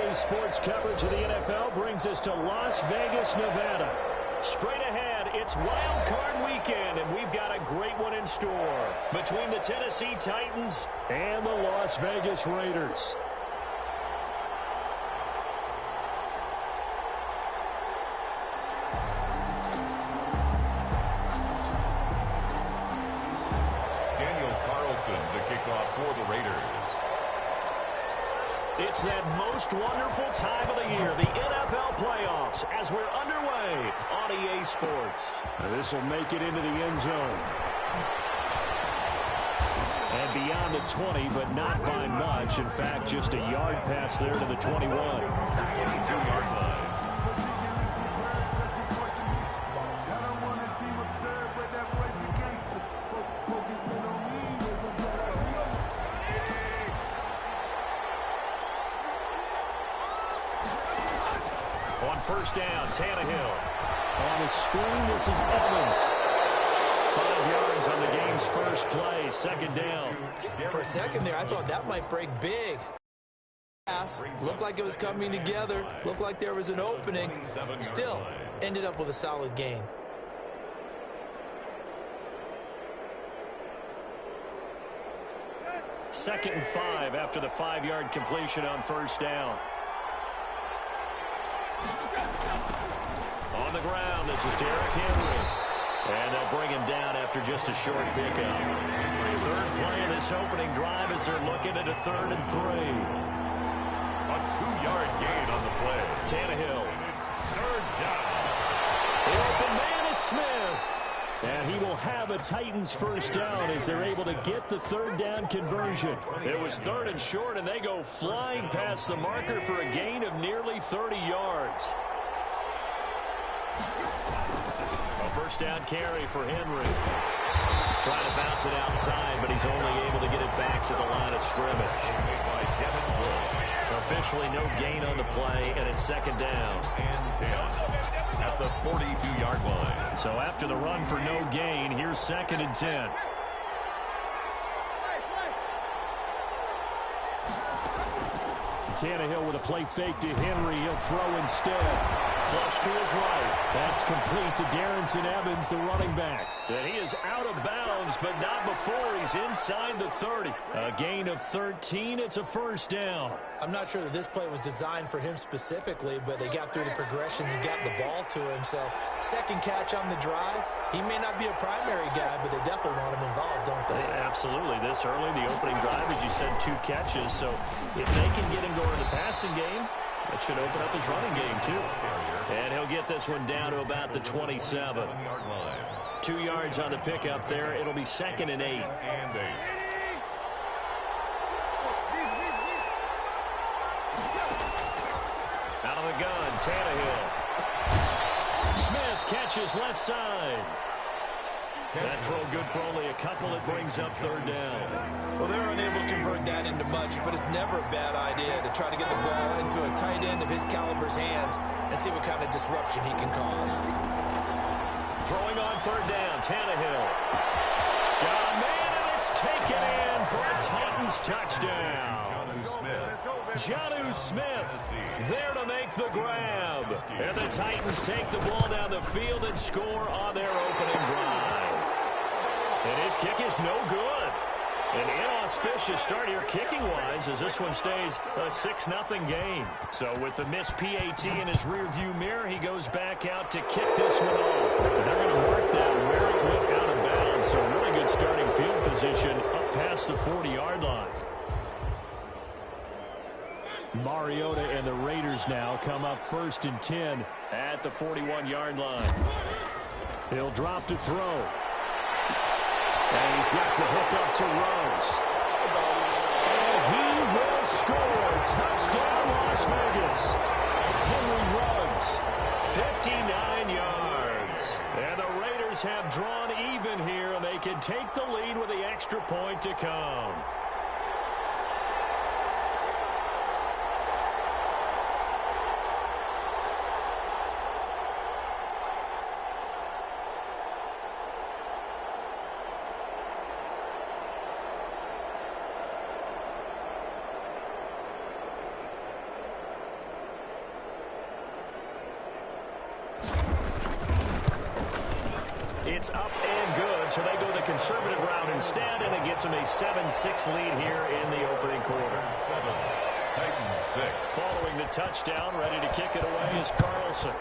Today's sports coverage of the NFL brings us to Las Vegas, Nevada. Straight ahead, it's Wild Card Weekend, and we've got a great one in store between the Tennessee Titans and the Las Vegas Raiders. The kickoff for the Raiders. It's that most wonderful time of the year, the NFL playoffs, as we're underway on EA Sports. This will make it into the end zone. And beyond the 20, but not by much. In fact, just a yard pass there to the 21. 22-yard line. First down, Tannehill. On the screen, this is Evans. 5 yards on the game's first play, second down. For a second there, I thought that might break big. Looked like it was coming together. Looked like there was an opening. Still, ended up with a solid gain. Second and 5 after the 5-yard completion on first down. On the ground, this is Derrick Henry. And they'll bring him down after just a short pickup. Third play of this opening drive as they're looking at a 3rd and 3. A 2-yard gain on the play. Tannehill. And it's third down. The open man is Smith. And he will have a Titans first down as they're able to get the 3rd down conversion. It was 3rd and short, and they go flying past the marker for a gain of nearly 30 yards. A first down carry for Henry. Trying to bounce it outside, but he's only able to get it back to the line of scrimmage. Officially no gain on the play, and it's second down. And 10 at the 42-yard line. So after the run for no gain, here's 2nd and 10. Tannehill with a play fake to Henry. He'll throw instead. Flush to his right. That's complete to Darrynton Evans, the running back. And he is out of bounds, but not before he's inside the 30. A gain of 13. It's a first down. I'm not sure that this play was designed for him specifically, but they got through the progressions and got the ball to him. So, second catch on the drive. He may not be a primary guy, but they definitely want him involved, don't they? Absolutely. This early, the opening drive, as you said, 2 catches. So, if they can get him going in the passing game, that should open up his running game, too. And he'll get this one down to about the 27. 2 yards on the pickup there. It'll be 2nd and 8. Out of the gun, Tannehill. Smith catches left side. That throw good for only a couple. It brings up 3rd down. Well, they're unable to convert that into much, but it's never a bad idea to try to get the ball into a tight end of his caliber's hands and see what kind of disruption he can cause. Throwing on 3rd down, Tannehill. Got a man, and it's taken in for a Titans touchdown. Jonnu Smith there to make the grab. And the Titans take the ball down the field and score on their opening drive. And his kick is no good. An inauspicious start here kicking-wise as this one stays a 6-0 game. So with the missed PAT in his rearview mirror, he goes back out to kick this one off. And they're going to mark that where it went out of bounds. So really good starting field position up past the 40-yard line. Mariota and the Raiders now come up 1st and 10 at the 41-yard line. He'll drop to throw. And he's got the hook up to Rose. And he will score. Touchdown, Las Vegas. Henry Ruggs, 59 yards. And the Raiders have drawn even here, and they can take the lead with the extra point to come. It's up and good, so they go the conservative route instead, and it gets them a 7-6 lead here in the opening quarter. 7, Titans 6. Following the touchdown, ready to kick it away is Carlson.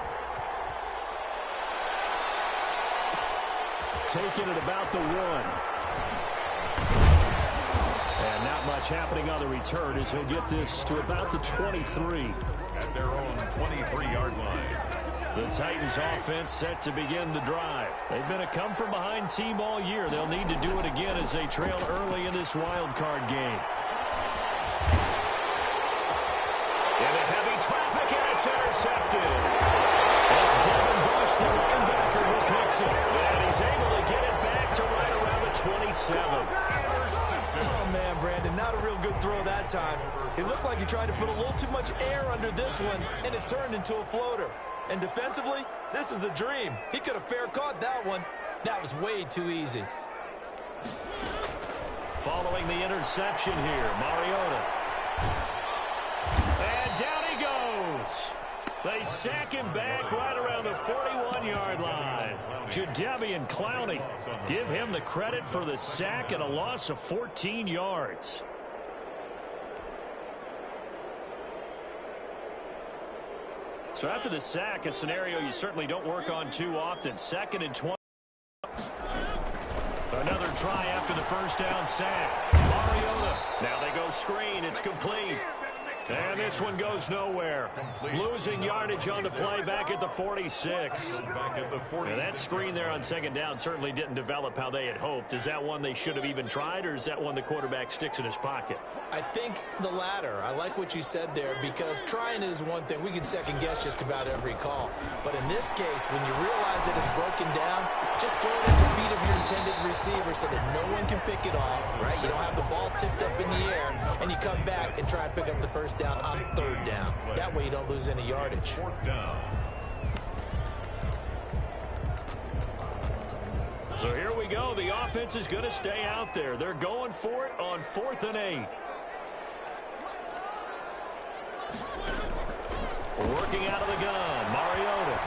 Taking it about the 1. And not much happening on the return as he'll get this to about the 23. At their own 23-yard line. The Titans offense set to begin the drive. They've been a come-from-behind team all year. They'll need to do it again as they trail early in this wild card game. Into heavy traffic, and it's intercepted. It's Devin Bush, the linebacker, who picks it. And he's able to get it back to right around the 27. Oh, man, Brandon, not a real good throw that time. It looked like he tried to put a little too much air under this one, and it turned into a floater. And defensively, this is a dream. He could have fair caught that one. That was way too easy. Following the interception here, Mariota. And down he goes. They sack him back right around the 41-yard line. Jadeveon Clowney, give him the credit for the sack and a loss of 14 yards. So after the sack, a scenario you certainly don't work on too often. 2nd and 20. Another try after the first down sack. Mariota. Now they go screen. It's complete. And this one goes nowhere. Losing yardage on the play back at the 46. And that screen there on 2nd down certainly didn't develop how they had hoped. Is that one they should have even tried, or is that one the quarterback sticks in his pocket? I think the latter. I like what you said there, because trying is one thing. We can second guess just about every call. But in this case, when you realize that it's broken down, just throw it at the feet of your intended receiver so that no one can pick it off, right? You don't have the ball tipped up in the air, and you come back and try and pick up the first down on 3rd down. That way you don't lose any yardage. 4th down. So here we go. The offense is going to stay out there. They're going for it on 4th and 8. Working out of the gun, Mariota.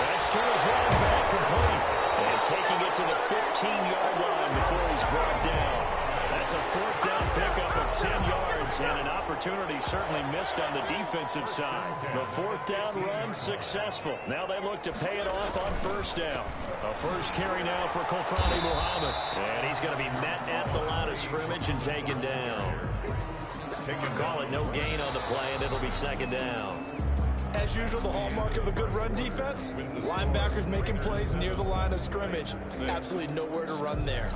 That's to his running back, complete. And taking it to the 15-yard line before he's brought down. That's a 4th down pickup of 10 yards, and an opportunity certainly missed on the defensive side. The 4th down run successful. Now they look to pay it off on 1st down. A first carry now for Kofrani Muhammad. And he's going to be met at the line of scrimmage and taken down. Call it no gain on the play, and it'll be 2nd down. As usual, the hallmark of a good run defense, linebackers making plays near the line of scrimmage. Absolutely nowhere to run there.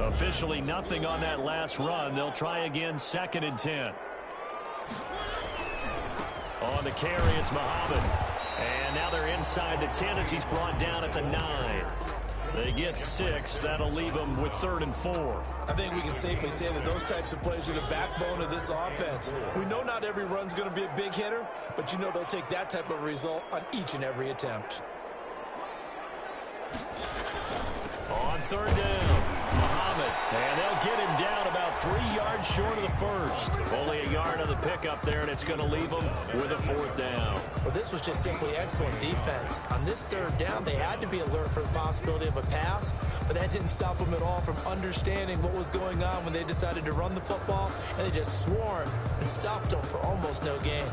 Officially nothing on that last run. They'll try again, 2nd and 10. On the carry, it's Muhammad. And now they're inside the 10 as he's brought down at the 9. They get 6. That'll leave them with 3rd and 4. I think we can safely say that those types of plays are the backbone of this offense. We know not every run's going to be a big hitter, but you know they'll take that type of result on each and every attempt. On 3rd down, Muhammad. And they'll get him down about 3 yards short of the first. Only a yard on the pickup there, and it's going to leave them with a 4th down. Well, this was just simply excellent defense. On this 3rd down, they had to be alert for the possibility of a pass, but that didn't stop them at all from understanding what was going on when they decided to run the football, and they just swarmed and stopped them for almost no gain.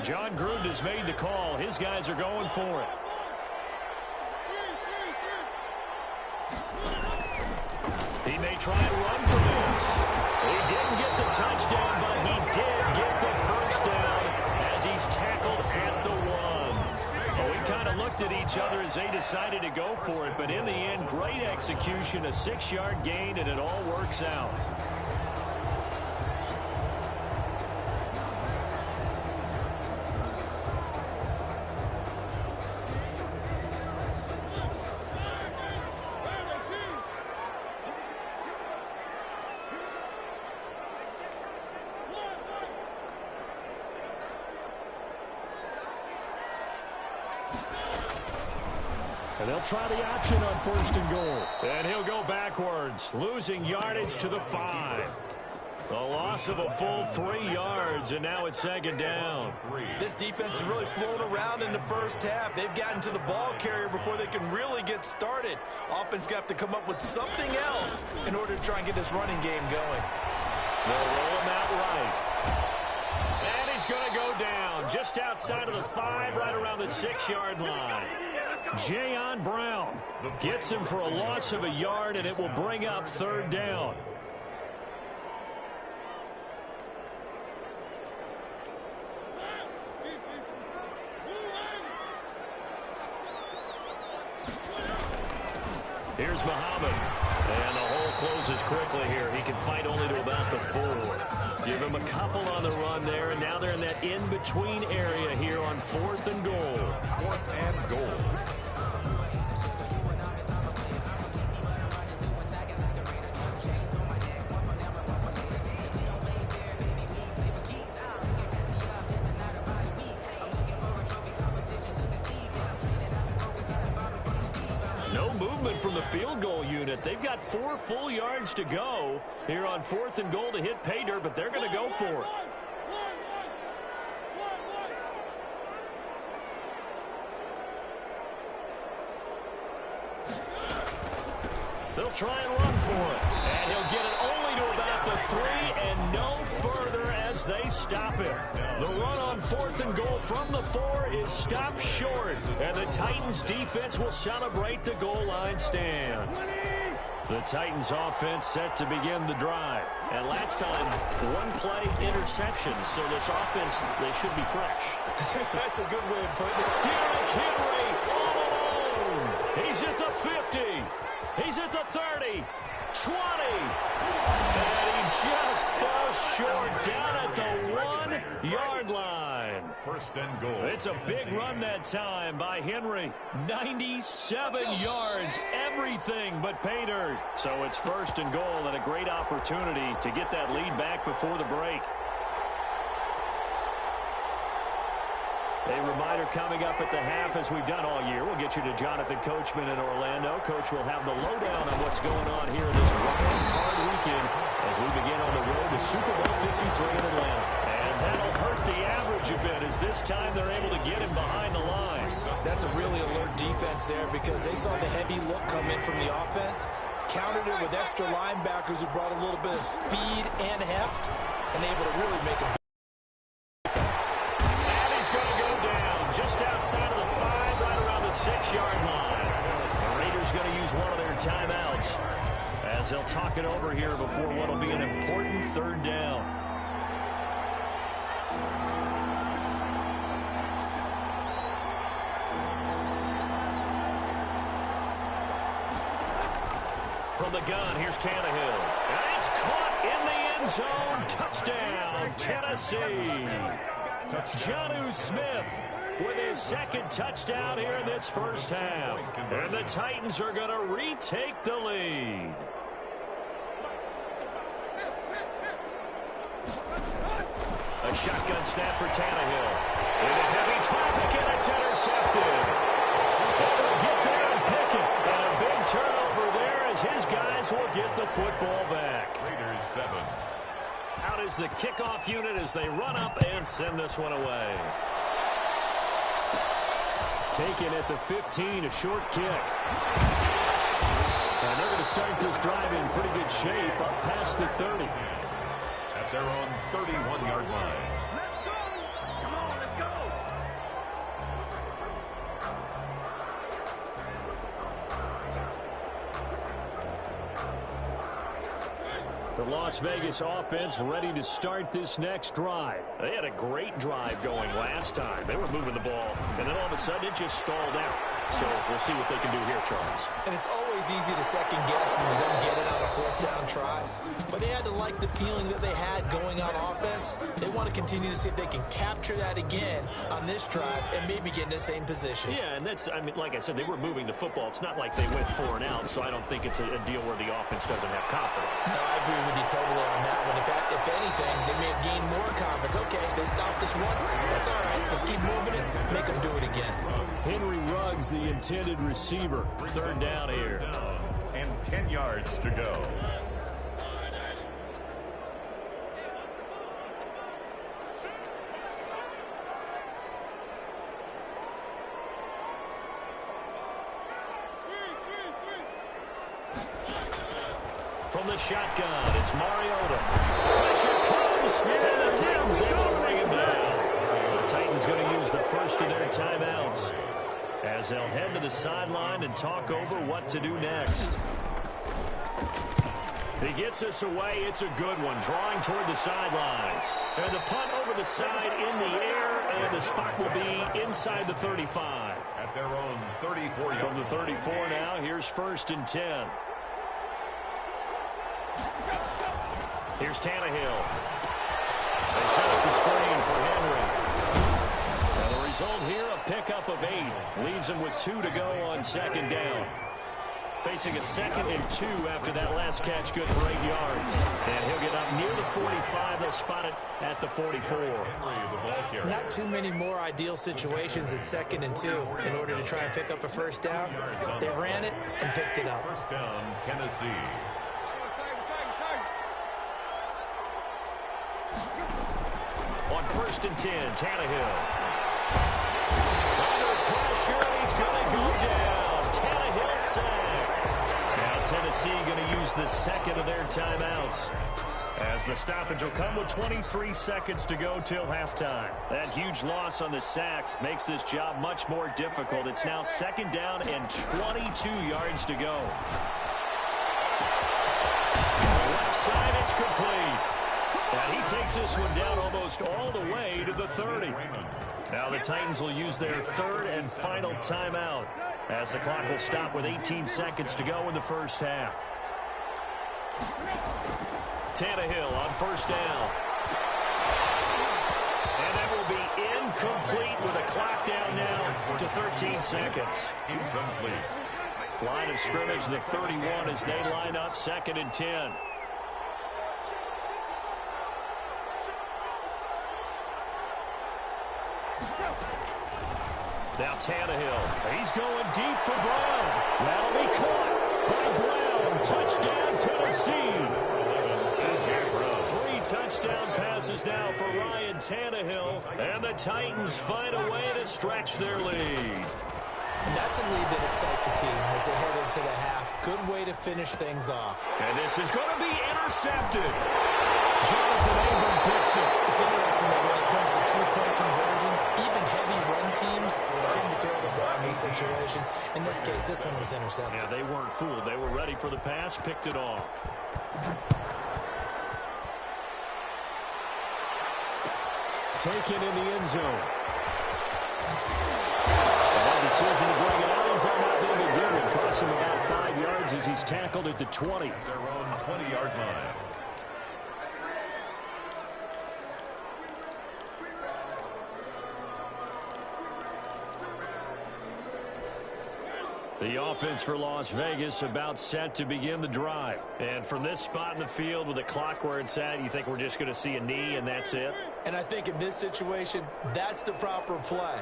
John Gruden has made the call. His guys are going for it. He may try and run for this. He didn't get the touchdown, but he did get the first down as he's tackled at the 1. Well, we kind of looked at each other as they decided to go for it, but in the end, great execution, a 6-yard gain, and it all works out. And they'll try the option on 1st and goal. And he'll go backwards, losing yardage to the 5. A loss of a full 3 yards, and now it's 2nd down. This defense has really flown around in the first half. They've gotten to the ball carrier before they can really get started. Offense got to come up with something else in order to try and get this running game going. They'll roll him out right. And he's going to go down just outside of the 5, right around the 6-yard line. Jayon Brown gets him for a loss of a yard, and it will bring up 3rd down. Here's Muhammad. And the hole closes quickly here. He can fight only to about the 4. Give him a couple on the run there, and now they're in that in-between area here on 4th and goal. 4th and goal. From the field goal unit. They've got 4 full yards to go here on 4th and goal to hit pay dirt, but they're going to go for it. They'll try and run for it. And he'll get it only to about the 3 and no further as they stop it. The run on 4th and goal from the 4 is stopped short. And the Titans defense will celebrate the goal line stand. The Titans offense set to begin the drive. And last time, 1 play interception. So this offense, they should be fresh. That's a good way of putting it. Derrick Henry all alone. He's at the 50. He's at the 30, 20, and he just falls short down at the 1-yard line. 1st and goal. It's a big run that time by Henry. 97 yards, everything but pay dirt. So it's 1st and goal and a great opportunity to get that lead back before the break. A reminder coming up at the half, as we've done all year. We'll get you to Jonathan Coachman in Orlando. Coach will have the lowdown on what's going on here in this wild card weekend as we begin on the road to Super Bowl 53 in Atlanta. And that'll hurt the average a bit as this time they're able to get him behind the line. That's a really alert defense there because they saw the heavy look come in from the offense, countered it with extra linebackers who brought a little bit of speed and heft, and able to really make a just outside of the 5, right around the 6-yard line. The Raiders going to use one of their timeouts as they'll talk it over here before what will be an important 3rd down. From the gun, here's Tannehill. And it's caught in the end zone. Touchdown, Tennessee. Jonnu Smith with his 2nd touchdown here in this first half. And the Titans are going to retake the lead. A shotgun snap for Tannehill. Into heavy traffic, and it's intercepted. Able to get there and pick it. And a big turnover there as his guys will get the football back. Raiders 7. Out is the kickoff unit as they run up and send this one away. Taken at the 15, a short kick. And they're going to start this drive in pretty good shape up past the 30. At their own 31-yard line. Let's go! Come on, let's go! The Las Vegas offense ready to start this next drive. They had a great drive going last time. They were moving the ball, and then all of a sudden it just stalled out. So we'll see what they can do here, Charles. And it's always easy to second guess when they don't get it on a 4th down try. But they had to like the feeling that they had going on offense. They want to continue to see if they can capture that again on this drive and maybe get in the same position. Yeah, and that's, I mean, like I said, they were moving the football. It's not like they went 4 and out, so I don't think it's a deal where the offense doesn't have confidence. No, I agree with you totally on that one. If anything, they may have gained more confidence. Okay, they stopped us once. That's all right. Let's keep moving it. Make them do it again. Henry Ruggs Suggs, the intended receiver. Third down here. And 10 yards to go. From the shotgun, it's Mariota. Pressure comes, and the Titans able to bring him down. The Titans going to use the first of their timeouts as they'll head to the sideline and talk over what to do next. He gets us away. It's a good one, drawing toward the sidelines. And the punt over the side in the air, and the spot will be inside the 35. At their own 34 yard. From the 34 now, here's 1st and 10. Here's Tannehill. They set up the screen for Henry. And the result here, a pickup of 8. Leaves him with 2 to go on 2nd down. Facing a 2nd and 2 after that last catch, good for 8 yards. And he'll get up near the 45. They'll spot it at the 44. Not too many more ideal situations at 2nd and 2 in order to try and pick up a 1st down. They ran it and picked it up. 1st down, Tennessee. On 1st and 10, Tannehill. Under pressure, and he's going to go down. Tannehill sacked. Now Tennessee going to use the 2nd of their timeouts, as the stoppage will come with 23 seconds to go till halftime. That huge loss on the sack makes this job much more difficult. It's now 2nd down and 22 yards to go. On the left side, it's complete. And he takes this one down almost all the way to the 30. Now the Titans will use their 3rd and final timeout, as the clock will stop with 18 seconds to go in the first half. Tannehill on 1st down. And that will be incomplete with a clock down now to 13 seconds. Incomplete. Line of scrimmage, the 31 as they line up 2nd and 10. Now Tannehill. He's going deep for Brown. That'll be caught by Brown. Touchdown, Tennessee. 3 touchdown passes now for Ryan Tannehill. And the Titans find a way to stretch their lead. And that's a lead that excites a team as they head into the half. Good way to finish things off. And this is going to be intercepted. Jonathan Abram picks it. It's interesting that when it comes to 2-point conversions, even heavy run teams tend to throw the ball in these situations. In this case, this one was intercepted. Yeah, they weren't fooled. They were ready for the pass, picked it off. Taken in the end zone. And decision to bring it out ends up not being a good one. Cost him about 5 yards as he's tackled at the 20. Their own 20-yard line. The offense for Las Vegas about set to begin the drive. And from this spot in the field with the clock where it's at, you think we're just going to see a knee and that's it? And I think in this situation, that's the proper play.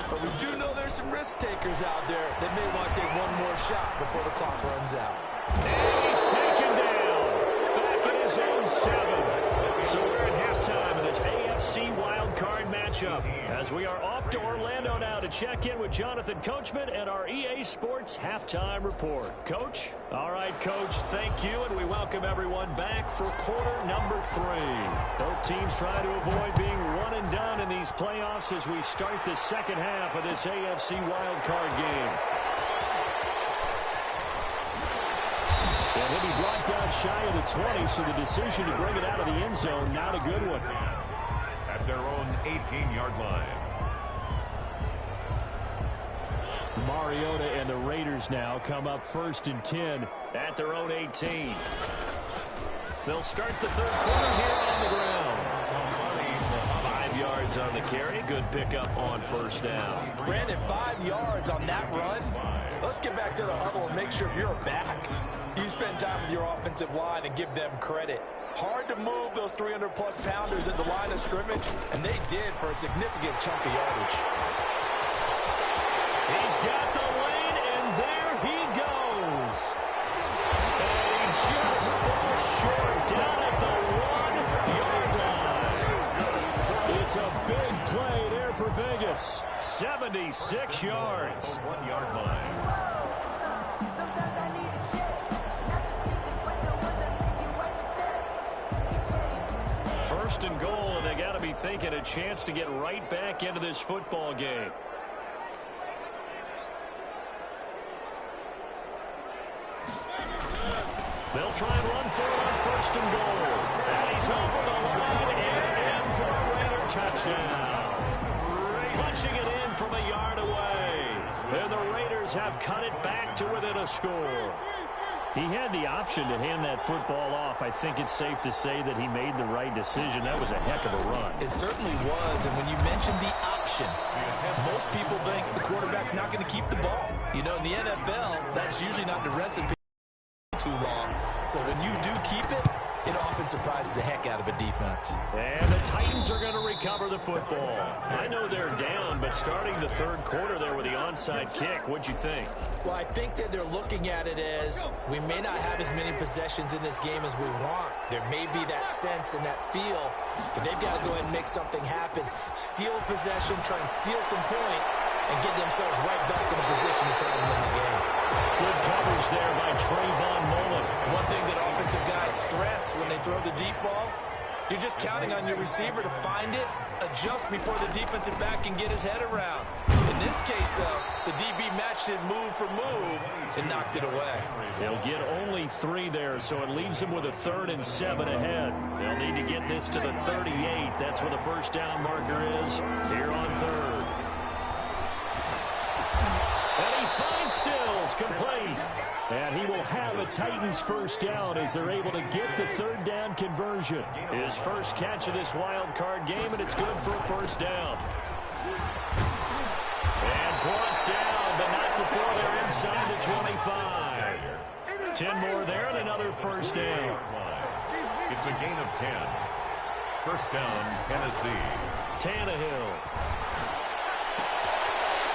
But we do know there's some risk takers out there that may want to take one more shot before the clock runs out. And he's taken down. Back in his own 7. So we're at halftime in this AFC wildcard matchup, as we are off to Orlando now to check in with Jonathan Coachman and our EA Sports halftime report. Coach? All right, Coach, thank you, and we welcome everyone back for quarter number 3. Both teams trying to avoid being one and done in these playoffs as we start the second half of this AFC wildcard game. And he'll be brought down shy of the 20, so the decision to bring it out of the end zone, not a good one. At their own 18-yard line. Mariota and the Raiders now come up 1st and 10 at their own 18. They'll start the third quarter here on the ground. 5 yards on the carry. Good pickup on 1st down. Brandon, 5 yards on that run. Let's get back to the huddle and make sure if you're back, you spend time with your offensive line and give them credit. Hard to move those 300-plus pounders at the line of scrimmage, and they did for a significant chunk of yardage. He's got the lead, and there he goes. And he just falls short down at the 1-yard line. It's a big play there for Vegas. 76 yards. 1-yard line. First and goal, and they got to be thinking a chance to get right back into this football game. They'll try and run for it on first and goal. And he's over the line and in for a Raider touchdown. Punching it in from a yard away. And the Raiders have cut it back to within a score. He had the option to hand that football off. I think it's safe to say that he made the right decision. That was a heck of a run. It certainly was, and when you mentioned the option, most people think the quarterback's not going to keep the ball. You know, in the NFL, that's usually not the recipe too long. So when you do keep it, it often surprises the heck out of a defense. And the Titans are going to recover the football. I know they're down, but starting the third quarter there with the onside kick, what'd you think? Well, I think that they're looking at it as we may not have as many possessions in this game as we want. There may be that sense and that feel, but they've got to go ahead and make something happen. Steal a possession, try and steal some points, and get themselves right back in a position to try and win the game. Good coverage there by Trayvon Mullen. One thing that offensive guys stress when they throw the deep ball, you're just counting on your receiver to find it, adjust before the defensive back can get his head around. In this case, though, the DB matched it move for move and knocked it away. They'll get only 3 there, so it leaves them with a 3rd and 7 ahead. They'll need to get this to the 38. That's where the first down marker is here on 3rd. And he finds Stills, complete. And he will have a Titans first down as they're able to get the 3rd down conversion. His first catch of this wild card game, and it's good for a first down. And brought down, but not before they're inside the 25. 10 more there and another first down. It's a gain of 10. First down, Tennessee. Tannehill.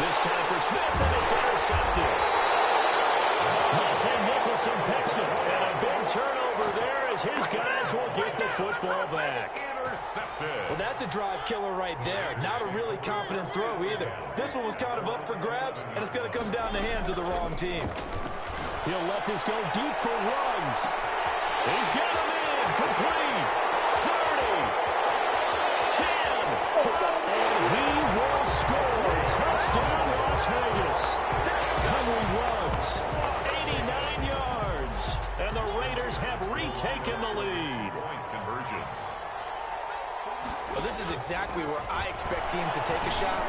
This time for Smith, and it's intercepted. Monte Nicholson picks it, and a big turnover there as his guys will get the football back. Intercepted. Well, that's a drive killer right there. Not a really confident throw either. This one was kind of up for grabs, and it's going to come down the hands of the wrong team. He'll let this go deep for Ruggs. He's got him in, complete. 30, 10, and he will score. Touchdown, Las Vegas. Henry Ruggs, 89 yards, and the Raiders have retaken the lead. Point conversion. Well, this is exactly where I expect teams to take a shot.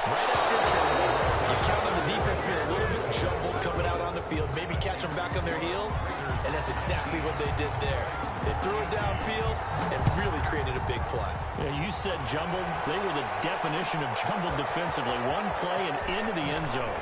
Right after a turnover, you count on the defense being a little bit jumbled coming out on the field, maybe catch them back on their heels, and that's exactly what they did there. They threw it downfield and really created a big play. Yeah, you said jumbled. They were the definition of jumbled defensively. One play and into the end zone.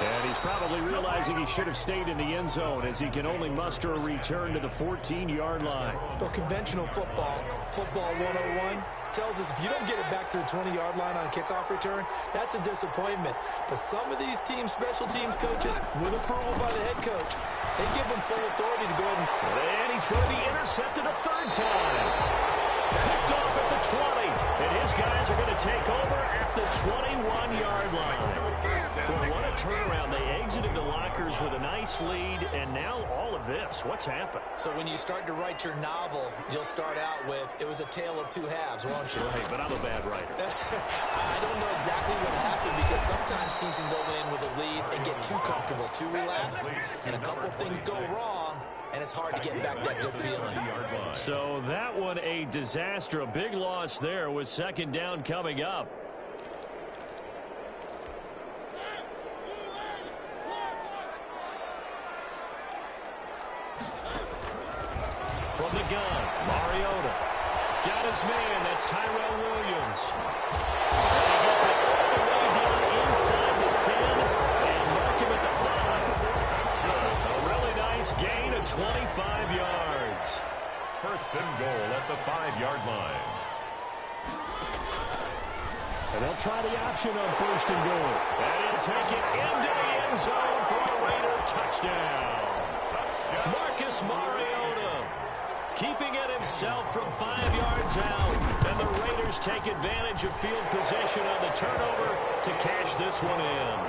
And he's probably realizing he should have stayed in the end zone as he can only muster a return to the 14-yard line. Well, conventional football 101, tells us if you don't get it back to the 20-yard line on a kickoff return, that's a disappointment. But some of these teams, special teams coaches, with approval by the head coach, they give them full authority to go ahead And he's going to be intercepted a 3rd time. Picked off at the 20. And his guys are going to take over at the 21-yard line. Well, what a turnaround. They exited the lockers with a nice lead, and now all of this. What's happened? So when you start to write your novel, you'll start out with, it was a tale of 2 halves, won't you? Hey, but I'm a bad writer. I don't know exactly what happened because sometimes teams can go in with a lead and get too comfortable, too relaxed, and a couple things go wrong, and it's hard to get back that good feeling. So that one a disaster. A big loss there with 2nd down coming up. From the gun, Mariota. Got his man. That's Tyrell Williams. And he gets it all the way down inside the 10 and mark him at the 5. A really nice gain of 25 yards. First and goal at the 5-yard line. And they'll try the option on 1st and goal. And he'll take it into the end zone for a Raider touchdown. Marcus Mariota keeping it himself from 5 yards out. And the Raiders take advantage of field position on the turnover to cash this one in.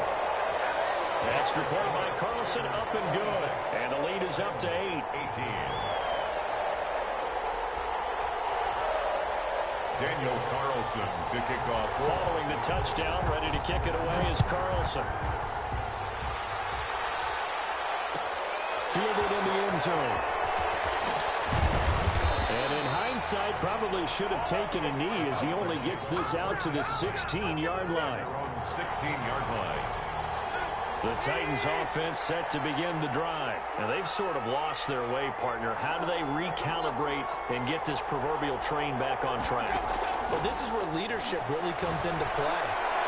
Extra point by Carlson, up and good. And the lead is up to 8. 18. Daniel Carlson to kick off. Following the touchdown, ready to kick it away is Carlson. Fielded in the end zone. And in hindsight, probably should have taken a knee as he only gets this out to the 16-yard line. 16-yard line. The Titans offense set to begin the drive. Now, they've sort of lost their way, partner. How do they recalibrate and get this proverbial train back on track? Well, this is where leadership really comes into play.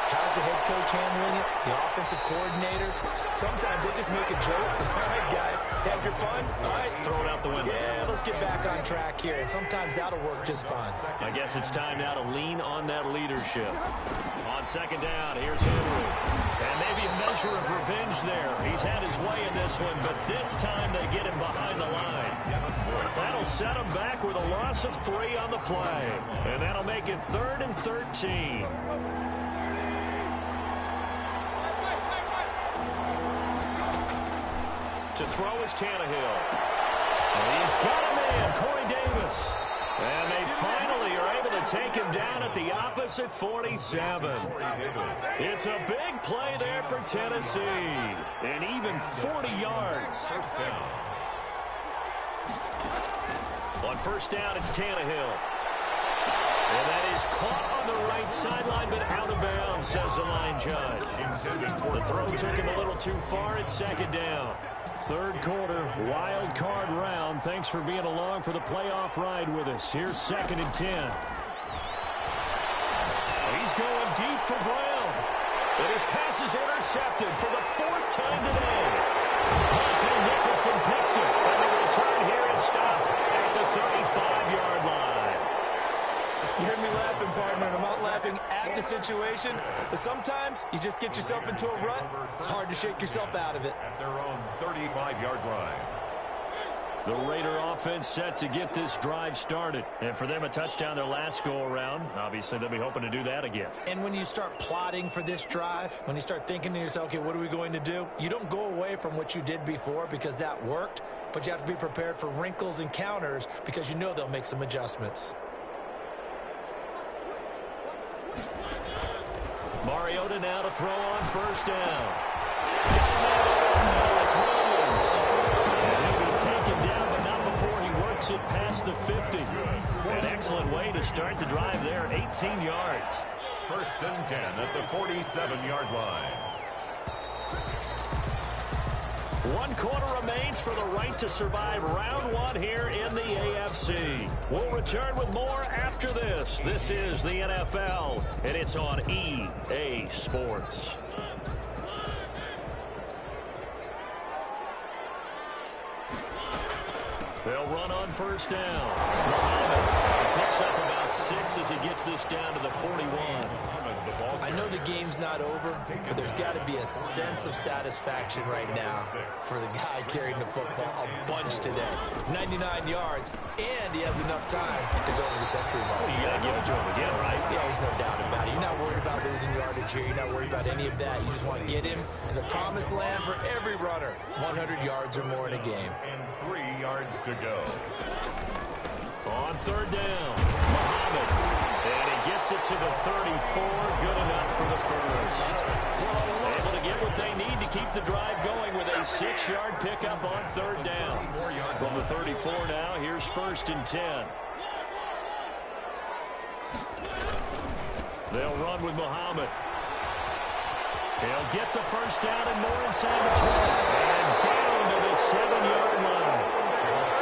How's the head coach handling it? The offensive coordinator? Sometimes they just make a joke. All right, guys, had your fun? All right. Throw it out the window. Yeah, let's get back on track here. And sometimes that'll work just fine. I guess it's time now to lean on that leadership. On 2nd down, here's Henry. And maybe a measure of revenge there. He's had his way in this one, but this time they get him behind the line. That'll set him back with a loss of 3 on the play. And that'll make it 3rd and 13. To throw is Tannehill. And he's got a man, Corey Davis. And they finally are able to take him down at the opposite 47. It's a big play there for Tennessee. And even 40 yards. First down. On 1st down, it's Tannehill. And that is caught on the right sideline, but out of bounds, says the line judge. The throw took him a little too far at 2nd down. 3rd quarter, wild card round. Thanks for being along for the playoff ride with us. Here's 2nd and 10. He's going deep for Brown. And his pass is intercepted for the 4th time today. Monte Nicholson picks it. And the return here is stopped at the 35-yard line. You hear me laughing, partner, and I'm not laughing at the situation. But sometimes you just get yourself into a rut. It's hard to shake yourself out of it. At their own 35-yard line. The Raider offense set to get this drive started. And for them, a touchdown their last go-around. Obviously, they'll be hoping to do that again. And when you start plotting for this drive, when you start thinking to yourself, okay, what are we going to do? You don't go away from what you did before because that worked, but you have to be prepared for wrinkles and counters because you know they'll make some adjustments. Mariota now to throw on 1st down. It's Williams. And he'll be taken down, but not before he works it past the 50. An excellent way to start the drive there, 18 yards. 1st and 10 at the 47-yard line. 1 quarter remains for the right to survive round 1 here in the AFC. We'll return with more after this. This is the NFL, and it's on EA Sports. They'll run on 1st down. Muhammad picks up about 6 as he gets this down to the 41. I know the game's not over, but there's got to be a sense of satisfaction right now for the guy carrying the football a bunch today. 99 yards, and he has enough time to go to the century mark. You got to give it to him again, right? Yeah, there's no doubt about it. You're not worried about losing yardage here. You're not worried about any of that. You just want to get him to the promised land for every runner. 100 yards or more in a game. And 3 yards to go. On 3rd down, Muhammad. And he gets it to the 34. Good enough for the 1st. Able to get what they need to keep the drive going with a 6-yard pickup on 3rd down. From the 34 now, here's 1st and 10. They'll run with Muhammad. He'll get the 1st down and more inside the 20. And down to the 7-yard line.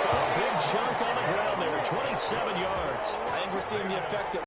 A big chunk on the ground there, 27 yards. I think we're seeing the effect that